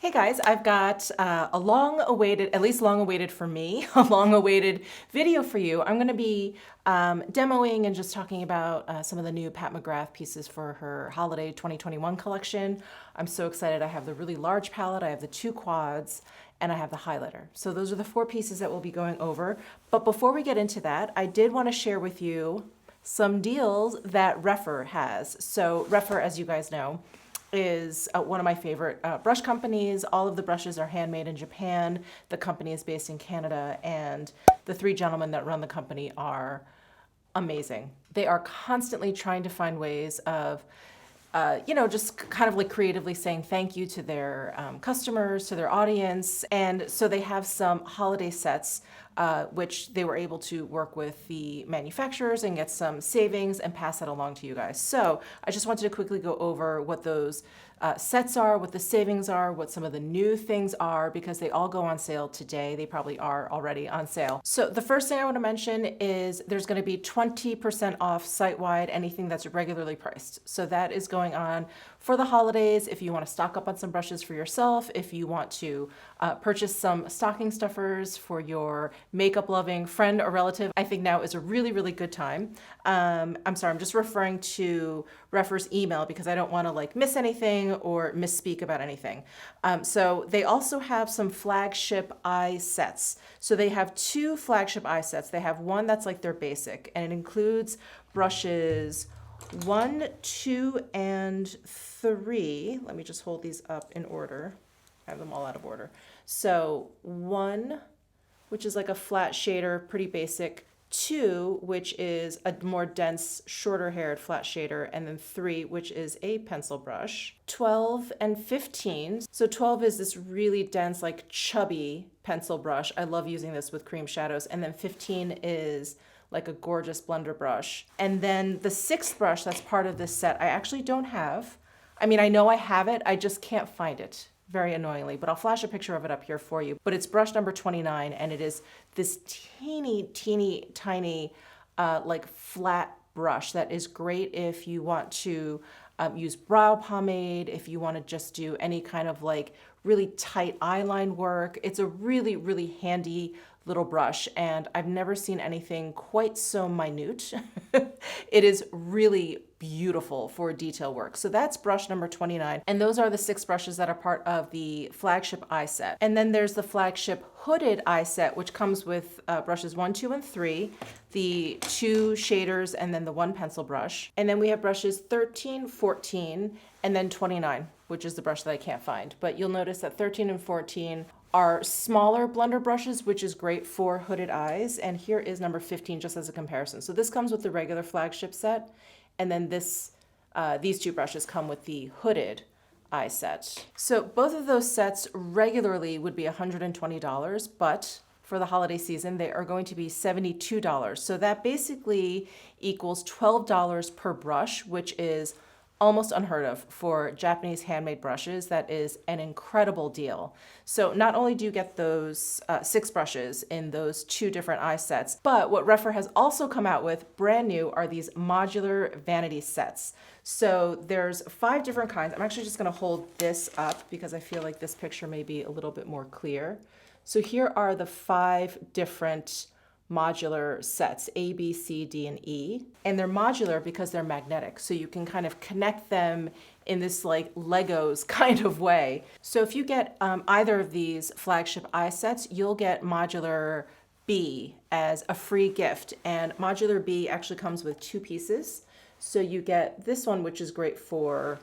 Hey guys, I've got a long-awaited, at least long-awaited for me, a long-awaited video for you. I'm going to be demoing and just talking about some of the new Pat McGrath pieces for her Holiday 2021 collection. I'm so excited. I have the really large palette, I have the two quads, and I have the highlighter. So those are the four pieces that we'll be going over. But before we get into that, I did want to share with you some deals that Rephr has. So Rephr, as you guys know, is one of my favorite brush companies. All of the brushes are handmade in Japan. The company is based in Canada, and the three gentlemen that run the company are amazing. They are constantly trying to find ways of just kind of like creatively saying thank you to their customers, to their audience. And so they have some holiday sets, which they were able to work with the manufacturers and get some savings and pass that along to you guys. So I just wanted to quickly go over what those sets are, what the savings are, what some of the new things are, because they all go on sale today. They probably are already on sale. So the first thing I want to mention is there's going to be 20% off site-wide anything that's regularly priced. So that is going on for the holidays. If you want to stock up on some brushes for yourself, if you want to purchase some stocking stuffers for your makeup loving friend or relative, I think now is a really, really good time. I'm sorry, I'm just referring to Rephr's email because I don't want to like miss anything or misspeak about anything. So they also have some flagship eye sets. So they have two flagship eye sets. They have one that's like their basic, and it includes brushes 1, 2, and 3. Let me just hold these up in order. I have them all out of order. So 1, which is like a flat shader, pretty basic. 2, which is a more dense, shorter haired flat shader, and then 3, which is a pencil brush. 12 and 15. So 12 is this really dense, like chubby pencil brush. I love using this with cream shadows. And then 15 is like a gorgeous blender brush. And then the 6th brush that's part of this set, I actually don't have. I mean, I know I have it, I just can't find it, very annoyingly, but I'll flash a picture of it up here for you. But it's brush number 29, and it is this teeny tiny, like flat brush that is great if you want to use brow pomade, if you want to just do any kind of like really tight eyeline work. It's a really, really handy little brush, and I've never seen anything quite so minute. It is really beautiful for detail work. So that's brush number 29. And those are the 6 brushes that are part of the Flagship Eye Set. And then there's the Flagship Hooded Eye Set, which comes with brushes 1, 2, and 3, the 2 shaders, and then the 1 pencil brush. And then we have brushes 13, 14, and then 29, which is the brush that I can't find. But you'll notice that 13 and 14 are smaller blender brushes, which is great for hooded eyes. And here is number 15 just as a comparison. So this comes with the regular flagship set, and then these 2 brushes come with the hooded eye set. So both of those sets regularly would be $120, but for the holiday season, they are going to be $72. So that basically equals $12 per brush, which is almost unheard of for Japanese handmade brushes. That is an incredible deal. So not only do you get those 6 brushes in those 2 different eye sets, but what Rephr has also come out with brand new are these modular vanity sets. So there's 5 different kinds. I'm actually just going to hold this up because I feel like this picture may be a little bit more clear. So here are the 5 different modular sets, A, B, C, D, and E. And they're modular because they're magnetic. So you can kind of connect them in this like Legos kind of way. So if you get either of these flagship eye sets, you'll get modular B as a free gift. And modular B actually comes with 2 pieces. So you get this one, which is great for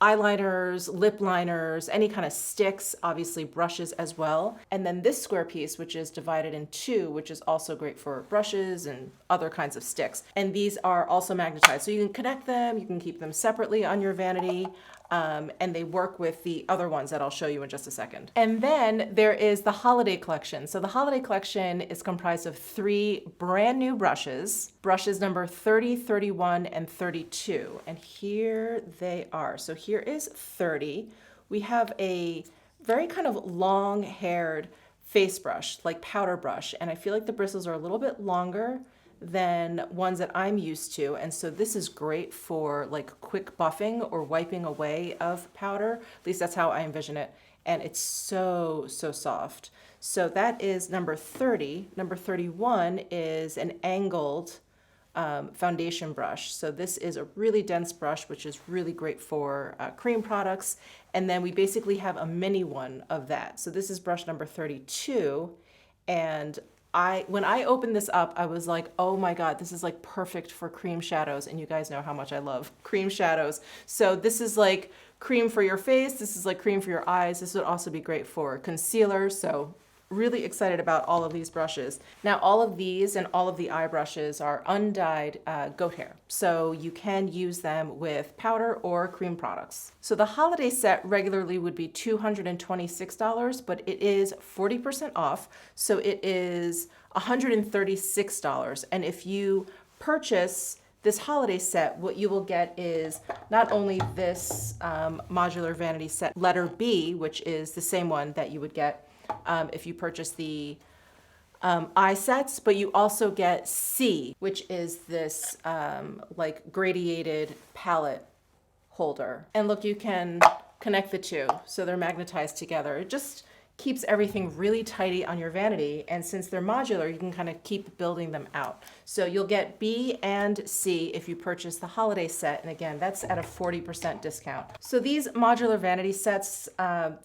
eyeliners, lip liners, any kind of sticks, obviously brushes as well. And then this square piece, which is divided in 2, which is also great for brushes and other kinds of sticks. And these are also magnetized. So you can connect them, you can keep them separately on your vanity, and they work with the other ones that I'll show you in just a second. And then there is the holiday collection. So the holiday collection is comprised of 3 brand new brushes, brushes number 30, 31, and 32. And here they are. So here is 30. We have a very kind of long-haired face brush, like powder brush, and I feel like the bristles are a little bit longer than ones that I'm used to. And so this is great for like quick buffing or wiping away of powder. At least that's how I envision it. And it's so, so soft. So that is number 30. Number 31 is an angled foundation brush. So this is a really dense brush, which is really great for cream products. And then we basically have a mini one of that. So this is brush number 32. And when I opened this up, I was like, oh my God, this is like perfect for cream shadows. And you guys know how much I love cream shadows. So this is like cream for your face. This is like cream for your eyes. This would also be great for concealer. So really excited about all of these brushes. Now, all of these and all of the eye brushes are undyed goat hair. So you can use them with powder or cream products. So the holiday set regularly would be $226, but it is 40% off. So it is $136. And if you purchase this holiday set, what you will get is not only this modular vanity set letter B, which is the same one that you would get if you purchase the eye sets, but you also get C, which is this like gradiated palette holder. And look, you can connect the two, so they're magnetized together. It just keeps everything really tidy on your vanity, and since they're modular, you can kind of keep building them out. So you'll get B and C if you purchase the holiday set, and again, that's at a 40% discount. So these modular vanity sets,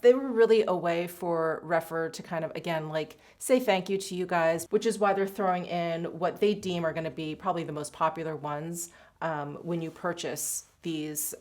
they were really a way for Rephr to kind of, again, like say thank you to you guys, which is why they're throwing in what they deem are going to be probably the most popular ones when you purchase these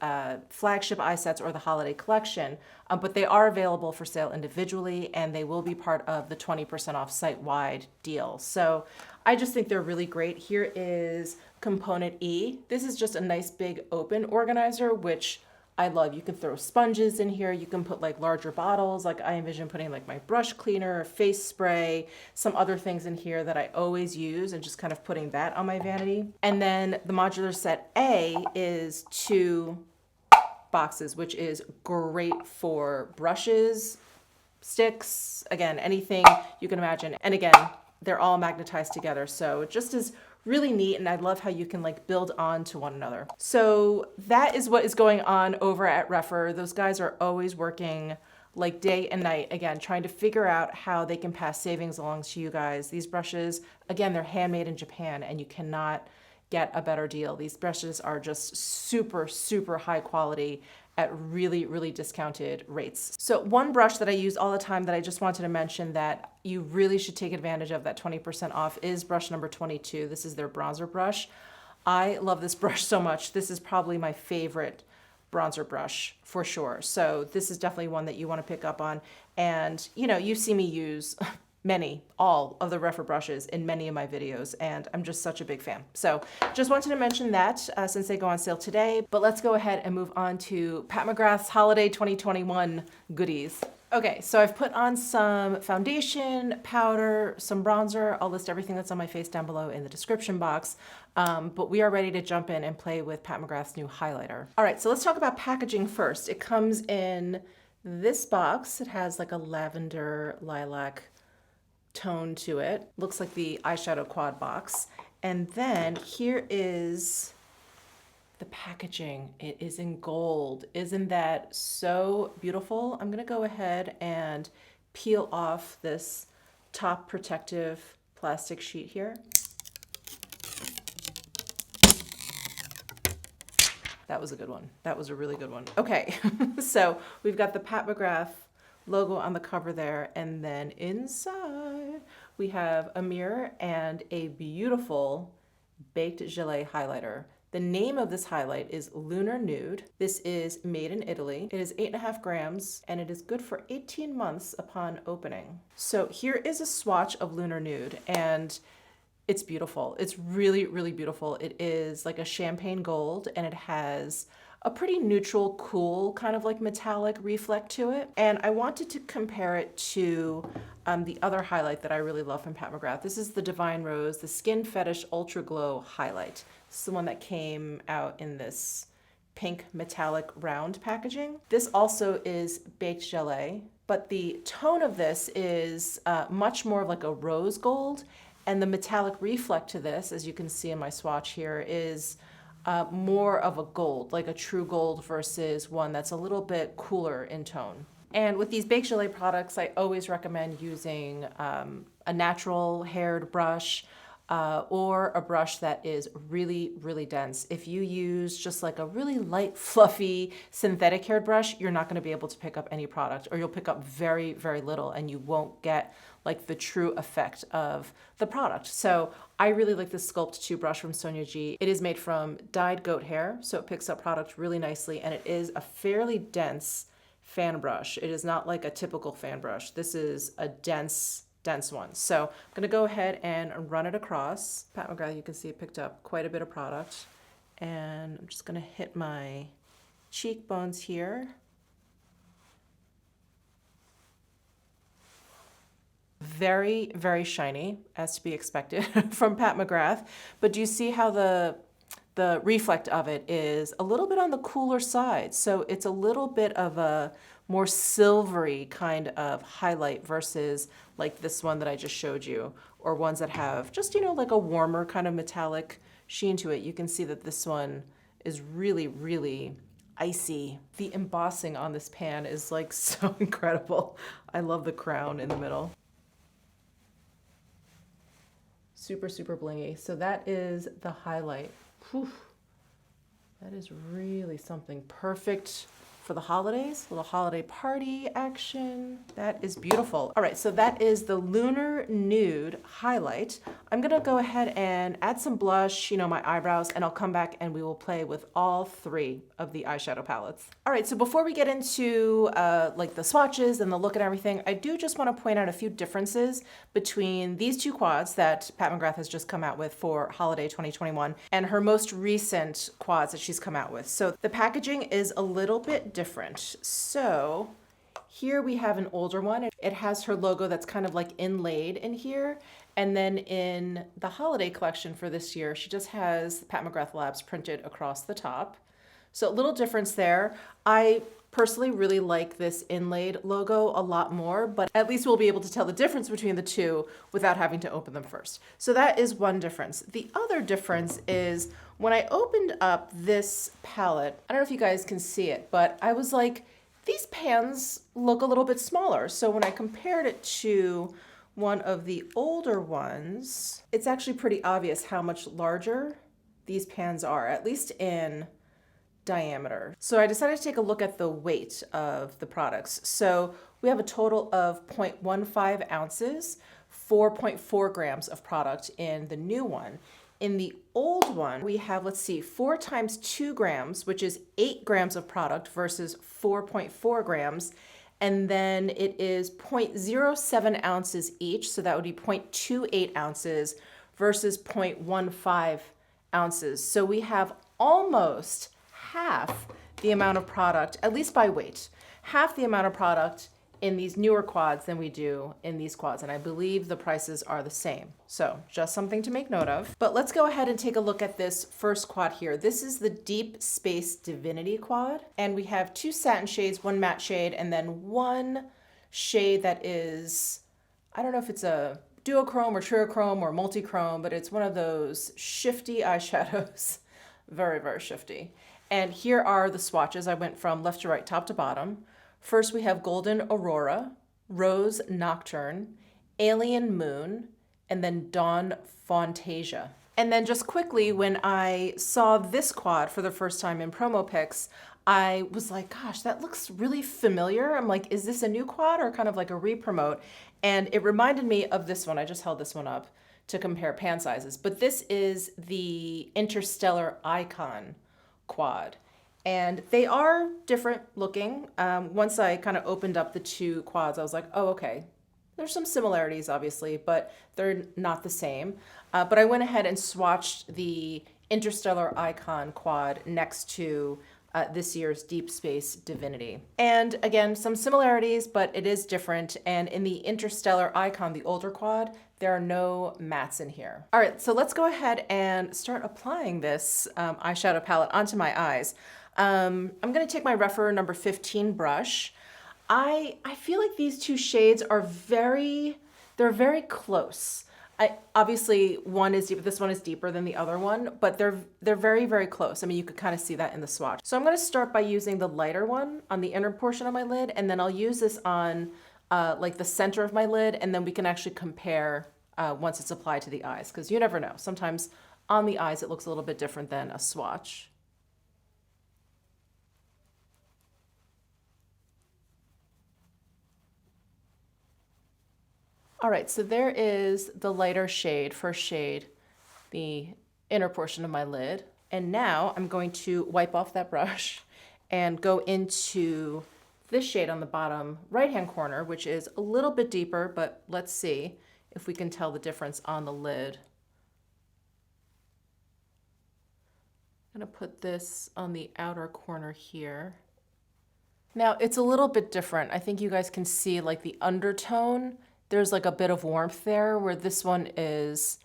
flagship eye sets or the holiday collection, but they are available for sale individually, and they will be part of the 20% off site-wide deal. So I just think they're really great. Here is component E. This is just a nice big open organizer, which I love. You can throw sponges in here. You can put like larger bottles. Like I envision putting like my brush cleaner, face spray, some other things in here that I always use, and just kind of putting that on my vanity. And then the modular set A is 2 boxes, which is great for brushes, sticks, again, anything you can imagine. And again, they're all magnetized together. So it just is really neat, and I love how you can like build on to one another. So that is what is going on over at Rephr. Those guys are always working like day and night, again, trying to figure out how they can pass savings along to you guys. These brushes, again, they're handmade in Japan, and you cannot get a better deal. These brushes are just super, super high quality at really, really discounted rates. So one brush that I use all the time that I just wanted to mention that you really should take advantage of, that 20% off, is brush number 22. This is their bronzer brush. I love this brush so much. This is probably my favorite bronzer brush for sure. So this is definitely one that you want to pick up on. And you know, you see me use all of the Rephr brushes in many of my videos, and I'm just such a big fan. So just wanted to mention that since they go on sale today, but let's go ahead and move on to Pat McGrath's Holiday 2021 goodies. Okay, so I've put on some foundation, powder, some bronzer. I'll list everything that's on my face down below in the description box, but we are ready to jump in and play with Pat McGrath's new highlighter. All right, so let's talk about packaging first. It comes in this box. It has like a lavender lilac tone to it. Looks like the eyeshadow quad box. And then here is the packaging. It is in gold. Isn't that so beautiful? I'm gonna go ahead and peel off this top protective plastic sheet here. That was a good one. That was a really good one. Okay, so we've got the Pat McGrath logo on the cover there, and then inside we have a mirror and a beautiful baked gelée highlighter. The name of this highlight is Lunar Nude. This is made in Italy. It is 8.5 grams, and it is good for 18 months upon opening. So here is a swatch of Lunar Nude, and it's beautiful. It's really, really beautiful. It is like a champagne gold, and it has a pretty neutral, cool, kind of like metallic reflect to it. And I wanted to compare it to the other highlight that I really love from Pat McGrath. This is the Divine Rose, the Skin Fetish Ultra Glow highlight. This is the one that came out in this pink metallic round packaging. This also is baked gelée, but the tone of this is much more of like a rose gold. And the metallic reflect to this, as you can see in my swatch here, is more of a gold, like a true gold versus one that's a little bit cooler in tone. And with these Beige products, I always recommend using a natural haired brush or a brush that is really, really dense. If you use just like a really light, fluffy, synthetic haired brush, you're not gonna be able to pick up any product, or you'll pick up very, very little, and you won't get like the true effect of the product. So I really like this Sculpt 2 brush from Sonia G. It is made from dyed goat hair, so it picks up product really nicely, and it is a fairly dense fan brush. It is not like a typical fan brush. This is a dense one. So I'm gonna go ahead and run it across. Pat McGrath, you can see it picked up quite a bit of product. And I'm just gonna hit my cheekbones here. Very, very shiny, as to be expected from Pat McGrath. But do you see how the reflect of it is a little bit on the cooler side? So it's a little bit of a more silvery kind of highlight versus like this one that I just showed you, or ones that have just, you know, like a warmer kind of metallic sheen to it. You can see that this one is really, really icy. The embossing on this pan is like so incredible. I love the crown in the middle. Super, super blingy. So that is the highlight. Whew. That is really something. Perfect for the holidays, little holiday party action. That is beautiful. All right, so that is the Lunar Nude highlight. I'm gonna go ahead and add some blush, you know, my eyebrows, and I'll come back and we will play with all three of the eyeshadow palettes. All right, so before we get into like the swatches and the look and everything, I do just wanna point out a few differences between these two quads that Pat McGrath has just come out with for holiday 2021 and her most recent quads that she's come out with. So the packaging is a little bit different. So here we have an older one. It has her logo that's kind of like inlaid in here. And then in the holiday collection for this year, she just has Pat McGrath Labs printed across the top. So a little difference there. I personally really like this inlaid logo a lot more, but at least we'll be able to tell the difference between the two without having to open them first. So that is one difference. The other difference is when I opened up this palette, I don't know if you guys can see it, but I was like, these pans look a little bit smaller. So when I compared it to one of the older ones, it's actually pretty obvious how much larger these pans are, at least in diameter. So I decided to take a look at the weight of the products. So we have a total of 0.15 ounces, 4.4 grams of product in the new one. In the old one, we have, let's see, 4 times 2 grams, which is 8 grams of product versus 4.4 grams. And then it is 0.07 ounces each, so that would be 0.28 ounces versus 0.15 ounces. So we have almost half the amount of product, at least by weight, half the amount of product in these newer quads than we do in these quads. And I believe the prices are the same. So just something to make note of. But let's go ahead and take a look at this first quad here. This is the Deep Space Divinity quad. And we have 2 satin shades, 1 matte shade, and then 1 shade that is, I don't know if it's a duochrome or triochrome or multichrome, but it's one of those shifty eyeshadows. Very, very shifty. And here are the swatches. I went from left to right, top to bottom. First, we have Golden Aurora, Rose Nocturne, Alien Moon, and then Dawn Fantasia. And then just quickly, when I saw this quad for the first time in promo pics, I was like, gosh, that looks really familiar. I'm like, is this a new quad or kind of like a re-promote? And it reminded me of this one. I just held this one up to compare pan sizes. But this is the Interstellar Icon quad. And they are different looking. Once I kind of opened up the two quads, I was like, oh, okay. There's some similarities, obviously, but they're not the same. But I went ahead and swatched the Interstellar Icon quad next to this year's Deep Space Divinity. And again, some similarities, but it is different. And in the Interstellar Icon, the older quad, there are no mattes in here. All right, so let's go ahead and start applying this eyeshadow palette onto my eyes. I'm gonna take my Rephr number 15 brush. I feel like these two shades are they're very close. Obviously one is deeper, this one is deeper than the other one, but they're very, very close. I mean, you could kind of see that in the swatch. So I'm going to start by using the lighter one on the inner portion of my lid, and then I'll use this on like the center of my lid, and then we can actually compare once it's applied to the eyes, because you never know. Sometimes on the eyes it looks a little bit different than a swatch. All right, so there is the lighter shade, first shade, the inner portion of my lid. And now I'm going to wipe off that brush and go into this shade on the bottom right-hand corner, which is a little bit deeper, but let's see if we can tell the difference on the lid. I'm gonna put this on the outer corner here. Now it's a little bit different. I think you guys can see like the undertone. There's like a bit of warmth there, where this one is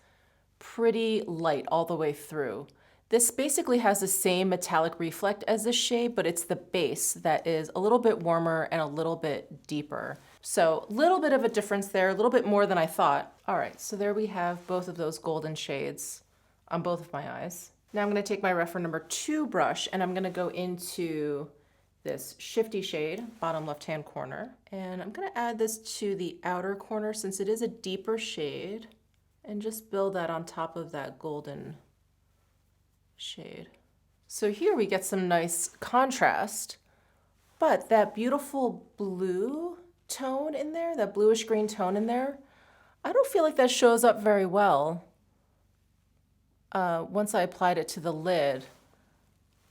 pretty light all the way through. This basically has the same metallic reflect as this shade, but it's the base that is a little bit warmer and a little bit deeper. So a little bit of a difference there, a little bit more than I thought. All right, so there we have both of those golden shades on both of my eyes. Now I'm gonna take my Reference number 2 brush, and I'm gonna go into this shifty shade, bottom left-hand corner. And I'm gonna add this to the outer corner since it is a deeper shade, and just build that on top of that golden shade. So here we get some nice contrast, but that beautiful blue tone in there, that bluish green tone in there, I don't feel like that shows up very well once I applied it to the lid.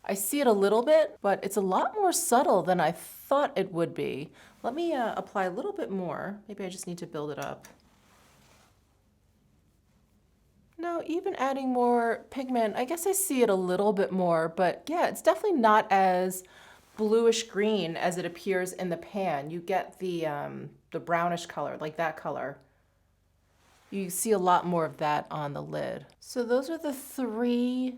I see it a little bit, but it's a lot more subtle than I thought it would be. Let me apply a little bit more. Maybe I just need to build it up. No, even adding more pigment, I guess I see it a little bit more, but yeah, it's definitely not as bluish green as it appears in the pan. You get the brownish color, like that color. You see a lot more of that on the lid. So those are the 3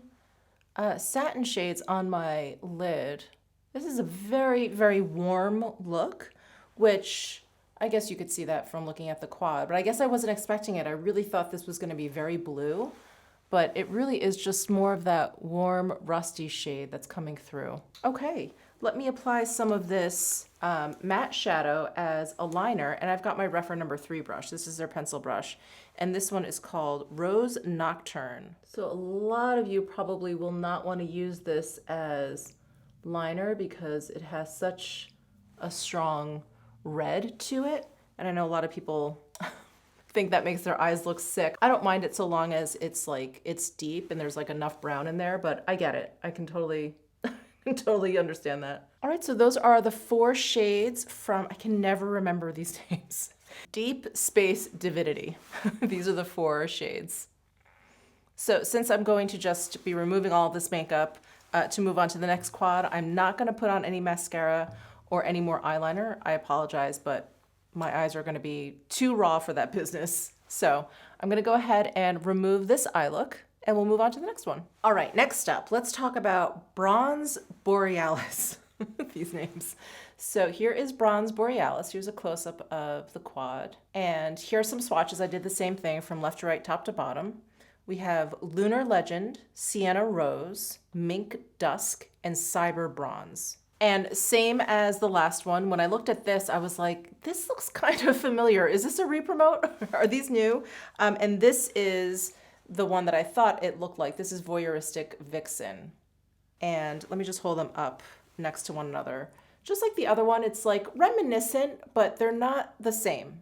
satin shades on my lid. This is a very, very warm look, which I guess you could see that from looking at the quad, but I guess I wasn't expecting it. I really thought this was going to be very blue, but it really is just more of that warm, rusty shade that's coming through. Okay, let me apply some of this matte shadow as a liner, and I've got my Reference number 3 brush. This is their pencil brush, and this one is called Rose Nocturne. So a lot of you probably will not want to use this as liner because it has such a strong red to it, and I know a lot of people think that makes their eyes look sick. I don't mind it so long as it's deep and there's like enough brown in there, but I get it. I can totally totally understand that. All right, so those are the 4 shades from, I can never remember these names. Deep Space Divinity. These are the 4 shades. So since I'm going to just be removing all of this makeup to move on to the next quad, I'm not gonna put on any mascara or any more eyeliner. I apologize, but my eyes are gonna be too raw for that business. So I'm gonna go ahead and remove this eye look, and we'll move on to the next one. All right, next up, let's talk about Bronze Borealis. These names. So here is Bronze Borealis. Here's a close-up of the quad. And here are some swatches. I did the same thing from left to right, top to bottom. We have Lunar Legend, Sienna Rose, Mink Dusk, and Cyber Bronze. And same as the last one, when I looked at this, I was like, this looks kind of familiar. Is this a re-promote? Are these new? And this is the one that I thought it looked like. This is Voyeuristic Vixen. And let me just hold them up next to one another. Just like the other one, it's like reminiscent, but they're not the same.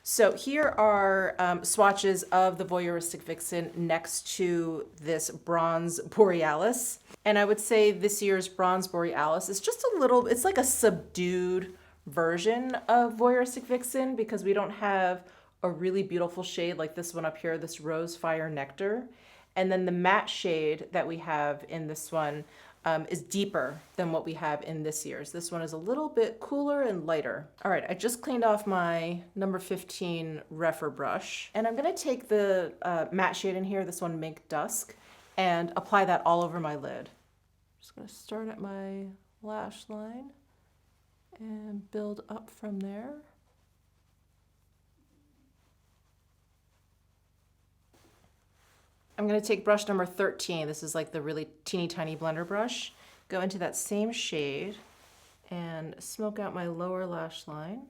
So here are swatches of the Voyeuristic Vixen next to this Bronze Borealis. And I would say this year's Bronze Borealis is just a little, it's like a subdued version of Voyeuristic Vixen because we don't have a really beautiful shade like this one up here, this Rose Fire Nectar. And then the matte shade that we have in this one is deeper than what we have in this year's. This one is a little bit cooler and lighter. All right, I just cleaned off my number 15 Refer brush, and I'm gonna take the matte shade in here, this one Mink Dusk, and apply that all over my lid. Just gonna start at my lash line and build up from there. I'm gonna take brush number 13. This is like the really teeny tiny blender brush. Go into that same shade and smoke out my lower lash line.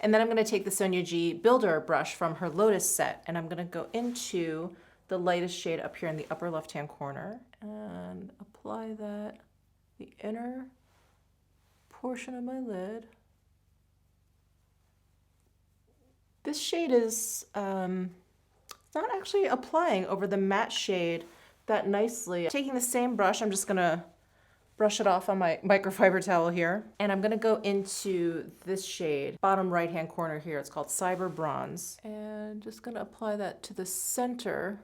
And then I'm gonna take the Sonia G Builder brush from her Lotus set, and I'm gonna go into the lightest shade up here in the upper left-hand corner and apply that the inner portion of my lid. This shade is not actually applying over the matte shade that nicely. Taking the same brush, I'm just gonna brush it off on my microfiber towel here. And I'm gonna go into this shade, bottom right-hand corner here. It's called Cyber Bronze. And just gonna apply that to the center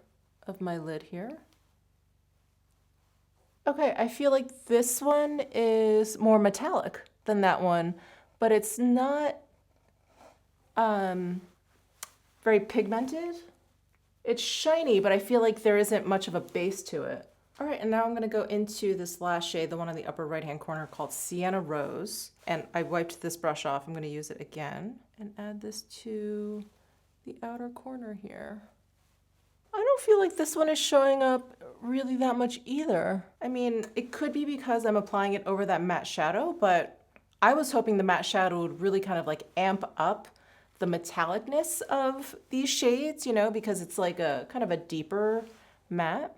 of my lid here. Okay, I feel like this one is more metallic than that one, but it's not very pigmented. It's shiny, but I feel like there isn't much of a base to it. All right, and now I'm gonna go into this last shade, the one on the upper right-hand corner called Sienna Rose. And I wiped this brush off. I'm gonna use it again and add this to the outer corner here. I don't feel like this one is showing up really that much either. I mean, it could be because I'm applying it over that matte shadow, but I was hoping the matte shadow would really kind of like amp up the metallicness of these shades, you know, because it's like a kind of a deeper matte.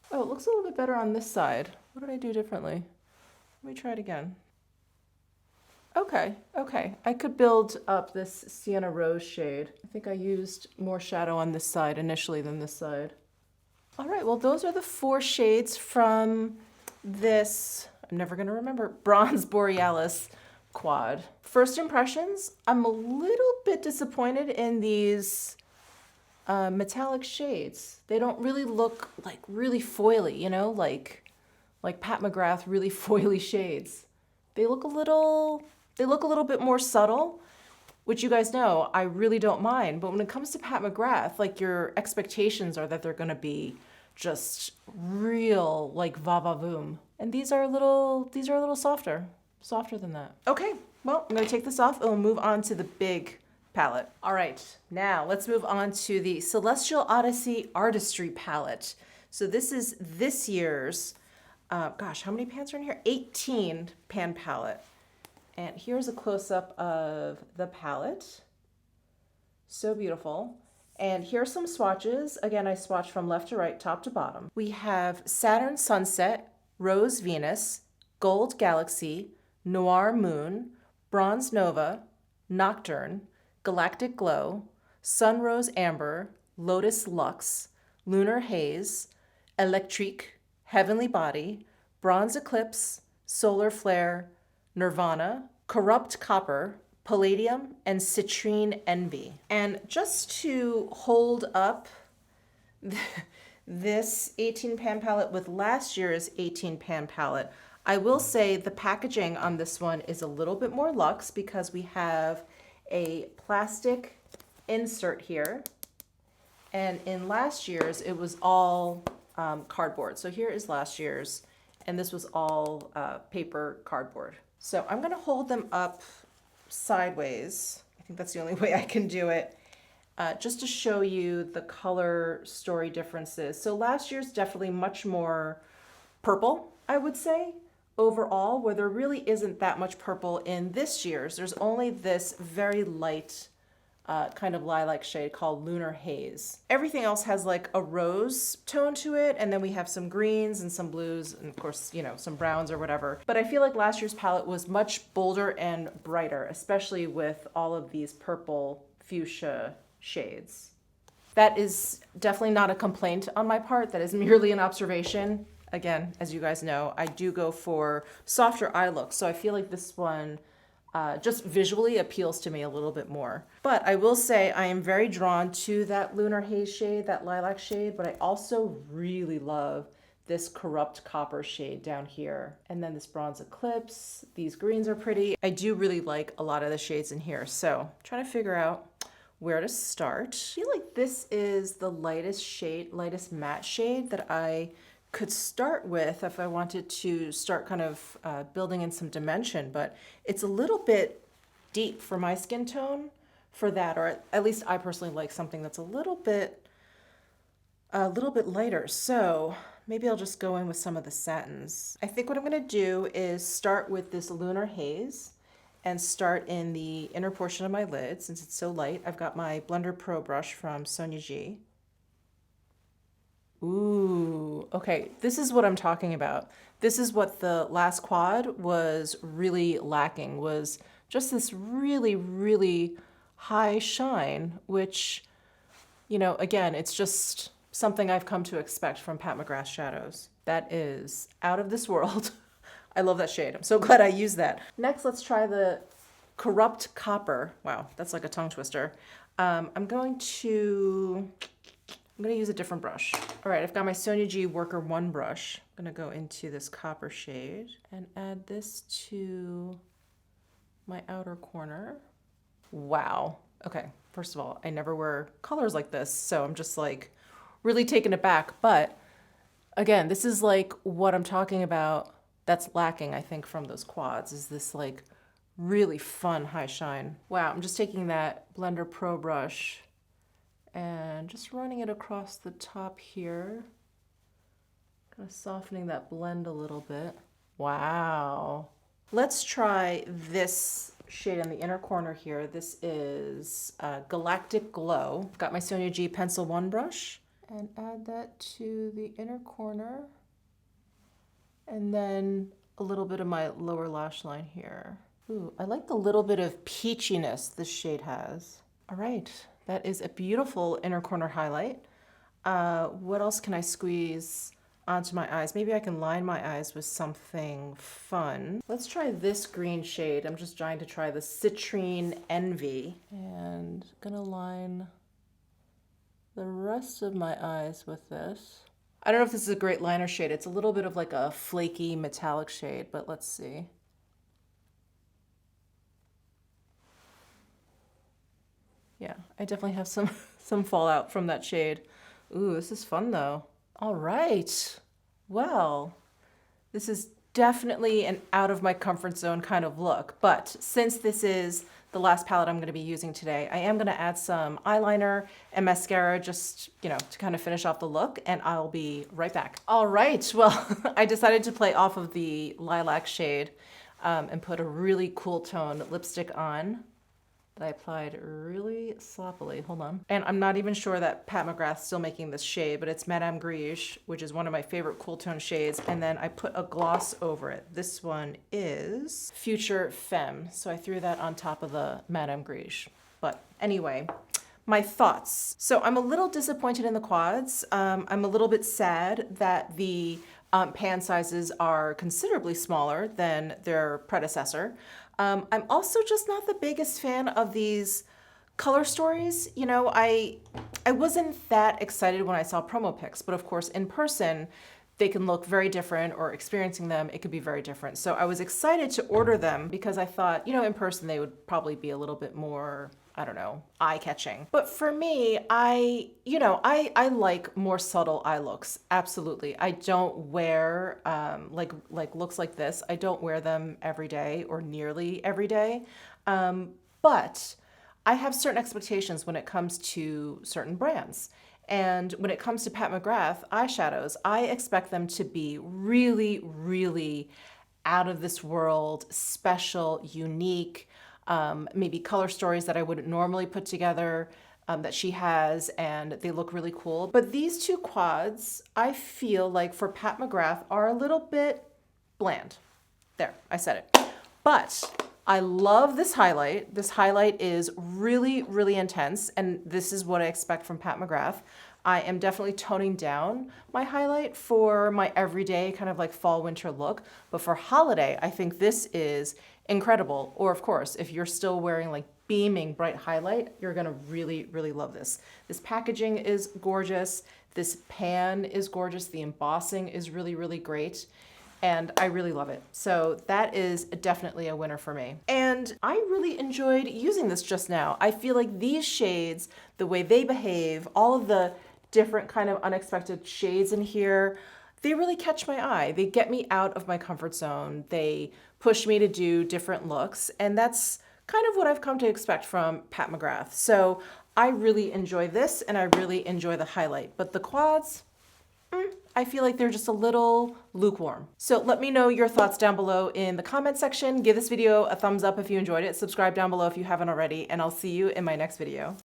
Oh, it looks a little bit better on this side. What did I do differently? Let me try it again. Okay, I could build up this Sienna Rose shade. I think I used more shadow on this side initially than this side. All right, well, those are the 4 shades from this, I'm never gonna remember, Bronze Borealis quad. First impressions, I'm a little bit disappointed in these metallic shades. They don't really look like really foily, you know, like Pat McGrath really foily shades. They look a little bit more subtle, which you guys know I really don't mind. But when it comes to Pat McGrath, like your expectations are that they're gonna be just real like va-va-voom. And these are a little softer than that. Okay, well, I'm gonna take this off and we'll move on to the big palette. All right, now let's move on to the Celestial Odyssey Artistry palette. So this is this year's, gosh, how many pans are in here? 18 pan palette. And here's a close-up of the palette. So beautiful. And here's some swatches. Again, I swatched from left to right, top to bottom. We have Saturn Sunset, Rose Venus, Gold Galaxy, Noir Moon, Bronze Nova, Nocturne, Galactic Glow, Sunrose Amber, Lotus Luxe, Lunar Haze, Electrique, Heavenly Body, Bronze Eclipse, Solar Flare, Nirvana, Corrupt Copper, Palladium, and Citrine Envy. And just to hold up this 18 pan palette with last year's 18 pan palette, I will say the packaging on this one is a little bit more luxe because we have a plastic insert here. And in last year's, it was all cardboard. So here is last year's, and this was all paper cardboard. So I'm gonna hold them up sideways. I think that's the only way I can do it, just to show you the color story differences. So last year's definitely much more purple, I would say, overall, where there really isn't that much purple in this year's. There's only this very light kind of lilac shade called Lunar Haze. Everything else has like a rose tone to it, and then we have some greens and some blues, and of course, you know, some browns or whatever. But I feel like last year's palette was much bolder and brighter, especially with all of these purple fuchsia shades. That is definitely not a complaint on my part. That is merely an observation. Again, as you guys know, I do go for softer eye looks, so I feel like this one just visually appeals to me a little bit more. But I will say I am very drawn to that Lunar Haze shade, that lilac shade, but I also really love this Corrupt Copper shade down here. And then this Bronze Eclipse, these greens are pretty. I do really like a lot of the shades in here, so trying to figure out where to start. I feel like this is the lightest shade, lightest matte shade that I could start with if I wanted to start kind of building in some dimension, but it's a little bit deep for my skin tone for that, or at least I personally like something that's a little bit a little bit lighter. So maybe I'll just go in with some of the satins. I think what I'm gonna do is start with this Lunar Haze and start in the inner portion of my lid since it's so light. I've got my Blender Pro brush from Sonia G. Ooh, okay, this is what I'm talking about. This is what the last quad was really lacking, was just this really, really high shine, which, you know, again, it's just something I've come to expect from Pat McGrath shadows. That is out of this world. I love that shade. I'm so glad I used that. Next, let's try the Corrupt Copper. Wow, that's like a tongue twister. I'm going to use a different brush. All right, I've got my Sonia G Worker 1 brush. I'm gonna go into this copper shade and add this to my outer corner. Wow. Okay, first of all, I never wear colors like this, so I'm just like really taken aback. But again, this is like what I'm talking about that's lacking, I think, from those quads, is this like really fun high shine. Wow, I'm just taking that Blender Pro brush and just running it across the top here. Kind of softening that blend a little bit. Wow. Let's try this shade in the inner corner here. This is Galactic Glow. Got my Sonia G Pencil 1 brush and add that to the inner corner. And then a little bit of my lower lash line here. Ooh, I like the little bit of peachiness this shade has. All right, that is a beautiful inner corner highlight. What else can I squeeze onto my eyes? Maybe I can line my eyes with something fun. Let's try this green shade. I'm just trying to try the Citrine Envy. And gonna line the rest of my eyes with this. I don't know if this is a great liner shade. It's a little bit of like a flaky metallic shade, but let's see. Yeah, I definitely have some fallout from that shade. Ooh, this is fun though. All right. Well, this is definitely an out of my comfort zone kind of look, but since this is the last palette I'm going to be using today, I am going to add some eyeliner and mascara just, you know, to kind of finish off the look, and I'll be right back. All right, well, I decided to play off of the lilac shade and put a really cool tone lipstick on that I applied really sloppily. Hold on. And I'm not even sure that Pat McGrath's still making this shade, but it's Madame Griege, which is one of my favorite cool tone shades. And then I put a gloss over it. This one is Future Femme. So I threw that on top of the Madame Griege. But anyway, my thoughts. So I'm a little disappointed in the quads. I'm a little bit sad that the pan sizes are considerably smaller than their predecessor. I'm also just not the biggest fan of these color stories. You know, I wasn't that excited when I saw promo pics, but of course in person they can look very different, or experiencing them, it could be very different. So I was excited to order them because I thought, you know, in person they would probably be a little bit more, I don't know, eye-catching. But for me, I like more subtle eye looks. Absolutely. I don't wear like looks like this. I don't wear them every day or nearly every day. But I have certain expectations when it comes to certain brands. And when it comes to Pat McGrath eyeshadows, I expect them to be really, really out of this world, special, unique, maybe color stories that I wouldn't normally put together that she has, and they look really cool. But these two quads, I feel like for Pat McGrath are a little bit bland. There, I said it. But I love this highlight. This highlight is really, really intense, and this is what I expect from Pat McGrath. I am definitely toning down my highlight for my everyday kind of like fall winter look, but for holiday, I think this is incredible. Or of course, if you're still wearing like beaming bright highlight, you're gonna really, really love this. This packaging is gorgeous. This pan is gorgeous. The embossing is really, really great. And I really love it. So that is definitely a winner for me. And I really enjoyed using this just now. I feel like these shades, the way they behave, all of the different kind of unexpected shades in here, they really catch my eye. They get me out of my comfort zone. They push me to do different looks. And that's kind of what I've come to expect from Pat McGrath. So I really enjoy this and I really enjoy the highlight, but the quads, I feel like they're just a little lukewarm. So let me know your thoughts down below in the comment section. Give this video a thumbs up if you enjoyed it. Subscribe down below if you haven't already, and I'll see you in my next video.